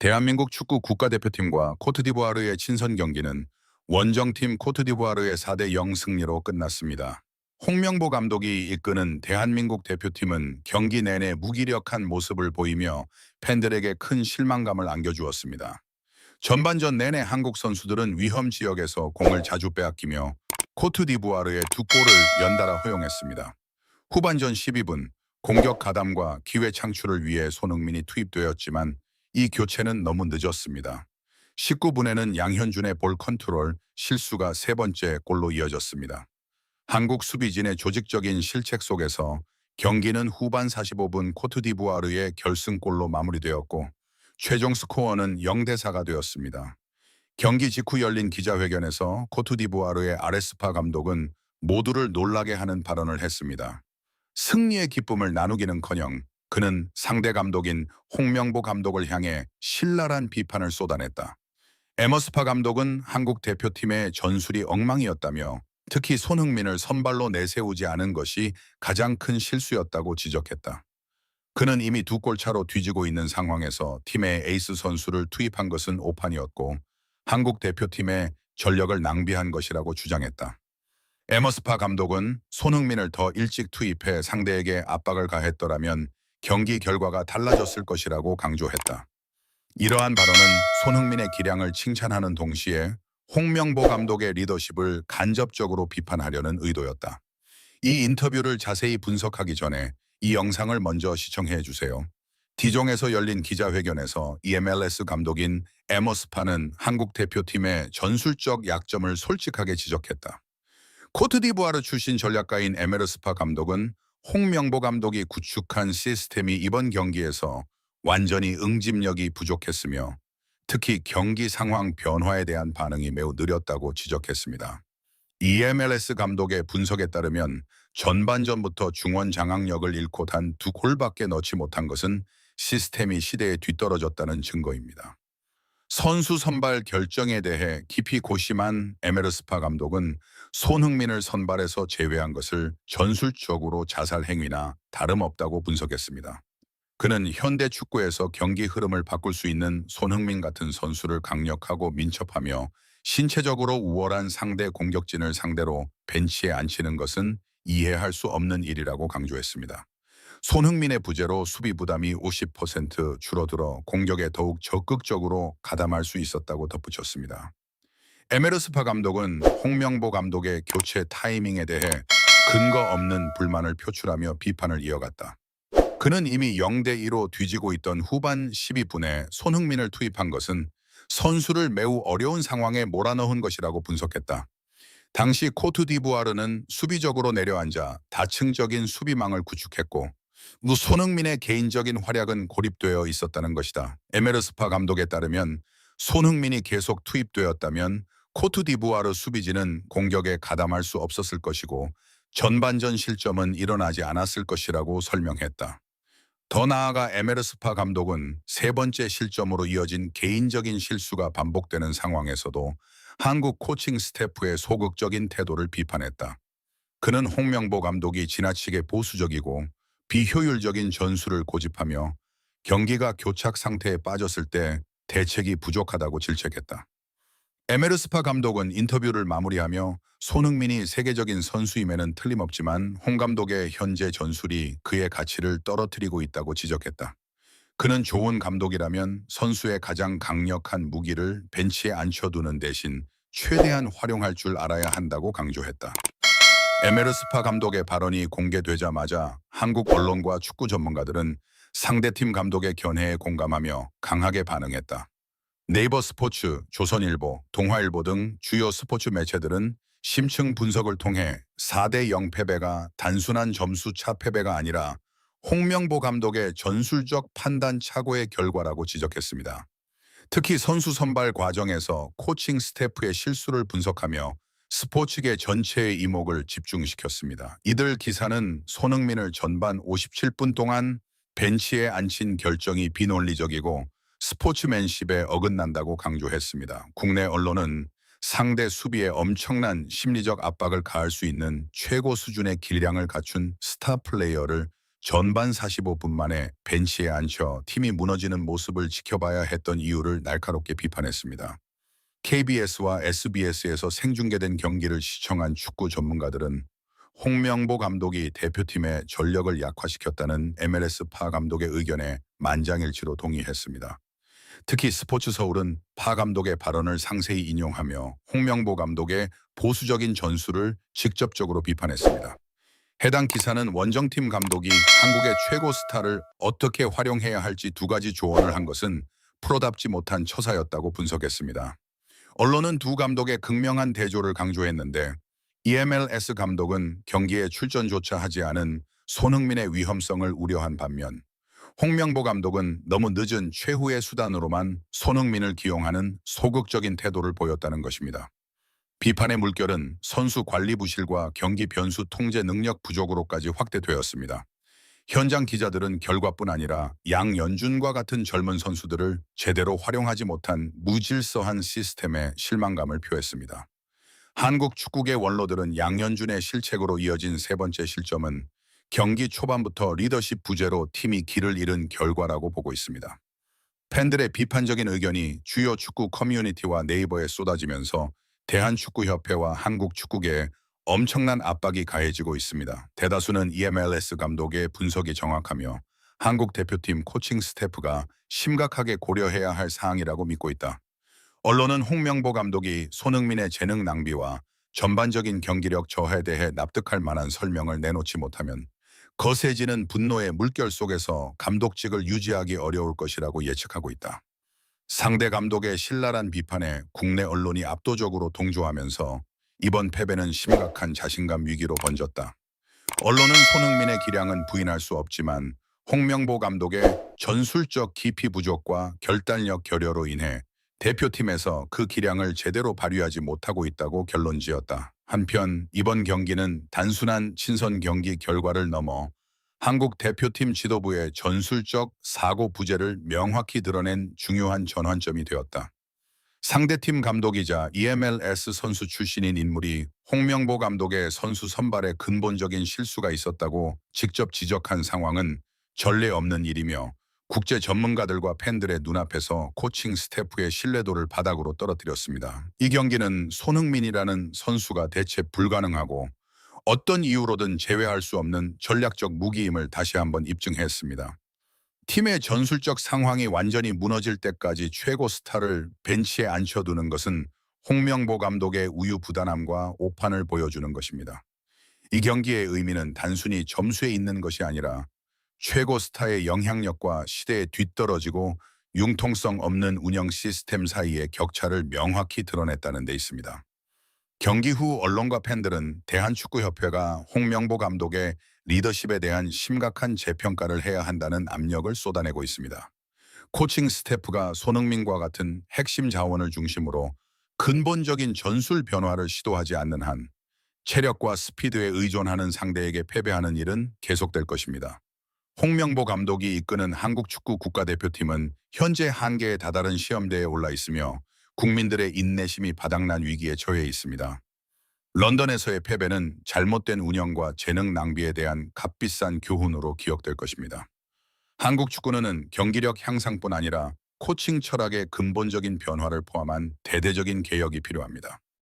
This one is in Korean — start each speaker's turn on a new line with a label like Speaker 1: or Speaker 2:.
Speaker 1: 대한민국 축구 국가대표팀과 코트디부아르의 친선 경기는 원정팀 코트디부아르의 4대0 승리로 끝났습니다. 홍명보 감독이 이끄는 대한민국 대표팀은 경기 내내 무기력한 모습을 보이며 팬들에게 큰 실망감을 안겨주었습니다. 전반전 내내 한국 선수들은 위험 지역에서 공을 자주 빼앗기며 코트디부아르의 두 골을 연달아 허용했습니다. 후반전 12분 공격 가담과 기회 창출을 위해 손흥민이 투입되었지만 이 교체는 너무 늦었습니다. 19분에는 양현준의 볼 컨트롤 실수가 세 번째 골로 이어졌습니다. 한국 수비진의 조직적인 실책 속에서 경기는 후반 45분 코트디부아르의 결승골로 마무리되었고 최종 스코어는 0대4가 되었습니다. 경기 직후 열린 기자회견에서 코트디부아르의 아레스파 감독은 모두를 놀라게 하는 발언을 했습니다. 승리의 기쁨을 나누기는커녕 그는 상대 감독인 홍명보 감독을 향해 신랄한 비판을 쏟아냈다. 에머스파 감독은 한국 대표팀의 전술이 엉망이었다며 특히 손흥민을 선발로 내세우지 않은 것이 가장 큰 실수였다고 지적했다. 그는 이미 두 골 차로 뒤지고 있는 상황에서 팀의 에이스 선수를 투입한 것은 오판이었고 한국 대표팀의 전력을 낭비한 것이라고 주장했다. 에머스파 감독은 손흥민을 더 일찍 투입해 상대에게 압박을 가했더라면 경기 결과가 달라졌을 것이라고 강조했다. 이러한 발언은 손흥민의 기량을 칭찬하는 동시에 홍명보 감독의 리더십을 간접적으로 비판하려는 의도였다. 이 인터뷰를 자세히 분석하기 전에 이 영상을 먼저 시청해 주세요. 디종에서 열린 기자회견에서 MLS 감독인 에머스파는 한국 대표팀의 전술적 약점을 솔직하게 지적했다. 코트디부아르 출신 전략가인 에메르스파 감독은 홍명보 감독이 구축한 시스템이 이번 경기에서 완전히 응집력이 부족했으며 특히 경기 상황 변화에 대한 반응이 매우 느렸다고 지적했습니다. EMLS 감독의 분석에 따르면 전반전부터 중원 장악력을 잃고 단 두 골밖에 넣지 못한 것은 시스템이 시대에 뒤떨어졌다는 증거입니다. 선수 선발 결정에 대해 깊이 고심한 에메르스파 감독은 손흥민을 선발에서 제외한 것을 전술적으로 자살 행위나 다름없다고 분석했습니다. 그는 현대 축구에서 경기 흐름을 바꿀 수 있는 손흥민 같은 선수를 강력하고 민첩하며 신체적으로 우월한 상대 공격진을 상대로 벤치에 앉히는 것은 이해할 수 없는 일이라고 강조했습니다. 손흥민의 부재로 수비 부담이 50% 줄어들어 공격에 더욱 적극적으로 가담할 수 있었다고 덧붙였습니다. 에메르스파 감독은 홍명보 감독의 교체 타이밍에 대해 근거 없는 불만을 표출하며 비판을 이어갔다. 그는 이미 0대2로 뒤지고 있던 후반 12분에 손흥민을 투입한 것은 선수를 매우 어려운 상황에 몰아넣은 것이라고 분석했다. 당시 코트디부아르는 수비적으로 내려앉아 다층적인 수비망을 구축했고 손흥민의 개인적인 활약은 고립되어 있었다는 것이다. 에메르스파 감독에 따르면 손흥민이 계속 투입되었다면 코트디부아르 수비진은 공격에 가담할 수 없었을 것이고 전반전 실점은 일어나지 않았을 것이라고 설명했다. 더 나아가 에메르스파 감독은 세 번째 실점으로 이어진 개인적인 실수가 반복되는 상황에서도 한국 코칭 스태프의 소극적인 태도를 비판했다. 그는 홍명보 감독이 지나치게 보수적이고 비효율적인 전술을 고집하며 경기가 교착 상태에 빠졌을 때 대책이 부족하다고 질책했다. 에메르스파 감독은 인터뷰를 마무리하며 손흥민이 세계적인 선수임에는 틀림없지만 홍 감독의 현재 전술이 그의 가치를 떨어뜨리고 있다고 지적했다. 그는 좋은 감독이라면 선수의 가장 강력한 무기를 벤치에 앉혀두는 대신 최대한 활용할 줄 알아야 한다고 강조했다. 에메르스파 감독의 발언이 공개되자마자 한국 언론과 축구 전문가들은 상대팀 감독의 견해에 공감하며 강하게 반응했다. 네이버 스포츠, 조선일보, 동아일보 등 주요 스포츠 매체들은 심층 분석을 통해 4대0 패배가 단순한 점수 차 패배가 아니라 홍명보 감독의 전술적 판단 착오의 결과라고 지적했습니다. 특히 선수 선발 과정에서 코칭 스태프의 실수를 분석하며 스포츠계 전체의 이목을 집중시켰습니다. 이들 기사는 손흥민을 전반 57분 동안 벤치에 앉힌 결정이 비논리적이고 스포츠맨십에 어긋난다고 강조했습니다. 국내 언론은 상대 수비에 엄청난 심리적 압박을 가할 수 있는 최고 수준의 기량을 갖춘 스타 플레이어를 전반 45분 만에 벤치에 앉혀 팀이 무너지는 모습을 지켜봐야 했던 이유를 날카롭게 비판했습니다. KBS와 SBS에서 생중계된 경기를 시청한 축구 전문가들은 홍명보 감독이 대표팀의 전력을 약화시켰다는 MLS 파 감독의 의견에 만장일치로 동의했습니다. 특히 스포츠 서울은 파 감독의 발언을 상세히 인용하며 홍명보 감독의 보수적인 전술을 직접적으로 비판했습니다. 해당 기사는 원정팀 감독이 한국의 최고 스타를 어떻게 활용해야 할지 두 가지 조언을 한 것은 프로답지 못한 처사였다고 분석했습니다. 언론은 두 감독의 극명한 대조를 강조했는데 EMLS 감독은 경기에 출전조차 하지 않은 손흥민의 위험성을 우려한 반면 홍명보 감독은 너무 늦은 최후의 수단으로만 손흥민을 기용하는 소극적인 태도를 보였다는 것입니다. 비판의 물결은 선수 관리 부실과 경기 변수 통제 능력 부족으로까지 확대되었습니다. 현장 기자들은 결과뿐 아니라 양연준과 같은 젊은 선수들을 제대로 활용하지 못한 무질서한 시스템에 실망감을 표했습니다. 한국 축구계 원로들은 양연준의 실책으로 이어진 세 번째 실점은 경기 초반부터 리더십 부재로 팀이 길을 잃은 결과라고 보고 있습니다. 팬들의 비판적인 의견이 주요 축구 커뮤니티와 네이버에 쏟아지면서 대한축구협회와 한국축구계에 엄청난 압박이 가해지고 있습니다. 대다수는 EMLS 감독의 분석이 정확하며 한국 대표팀 코칭 스태프가 심각하게 고려해야 할 사항이라고 믿고 있다. 언론은 홍명보 감독이 손흥민의 재능 낭비와 전반적인 경기력 저하에 대해 납득할 만한 설명을 내놓지 못하면 거세지는 분노의 물결 속에서 감독직을 유지하기 어려울 것이라고 예측하고 있다. 상대 감독의 신랄한 비판에 국내 언론이 압도적으로 동조하면서 이번 패배는 심각한 자신감 위기로 번졌다. 언론은 손흥민의 기량은 부인할 수 없지만 홍명보 감독의 전술적 깊이 부족과 결단력 결여로 인해 대표팀에서 그 기량을 제대로 발휘하지 못하고 있다고 결론지었다. 한편 이번 경기는 단순한 친선 경기 결과를 넘어 한국 대표팀 지도부의 전술적 사고 부재를 명확히 드러낸 중요한 전환점이 되었다. 상대팀 감독이자 EMLS 선수 출신인 인물이 홍명보 감독의 선수 선발에 근본적인 실수가 있었다고 직접 지적한 상황은 전례 없는 일이며 국제 전문가들과 팬들의 눈앞에서 코칭 스태프의 신뢰도를 바닥으로 떨어뜨렸습니다. 이 경기는 손흥민이라는 선수가 대체 불가능하고 어떤 이유로든 제외할 수 없는 전략적 무기임을 다시 한번 입증했습니다. 팀의 전술적 상황이 완전히 무너질 때까지 최고 스타를 벤치에 앉혀두는 것은 홍명보 감독의 우유부단함과 오판을 보여주는 것입니다. 이 경기의 의미는 단순히 점수에 있는 것이 아니라 최고 스타의 영향력과 시대에 뒤떨어지고 융통성 없는 운영 시스템 사이의 격차를 명확히 드러냈다는 데 있습니다. 경기 후 언론과 팬들은 대한축구협회가 홍명보 감독의 리더십에 대한 심각한 재평가를 해야 한다는 압력을 쏟아내고 있습니다. 코칭 스태프가 손흥민과 같은 핵심 자원을 중심으로 근본적인 전술 변화를 시도하지 않는 한 체력과 스피드에 의존하는 상대에게 패배하는 일은 계속될 것입니다. 홍명보 감독이 이끄는 한국 축구 국가대표팀은 현재 한계에 다다른 시험대에 올라 있으며 국민들의 인내심이 바닥난 위기에 처해 있습니다. 런던에서의 패배는 잘못된 운영과 재능 낭비에 대한 값비싼 교훈으로 기억될 것입니다. 한국 축구는 경기력 향상뿐 아니라 코칭 철학의 근본적인 변화를 포함한 대대적인 개혁이 필요합니다.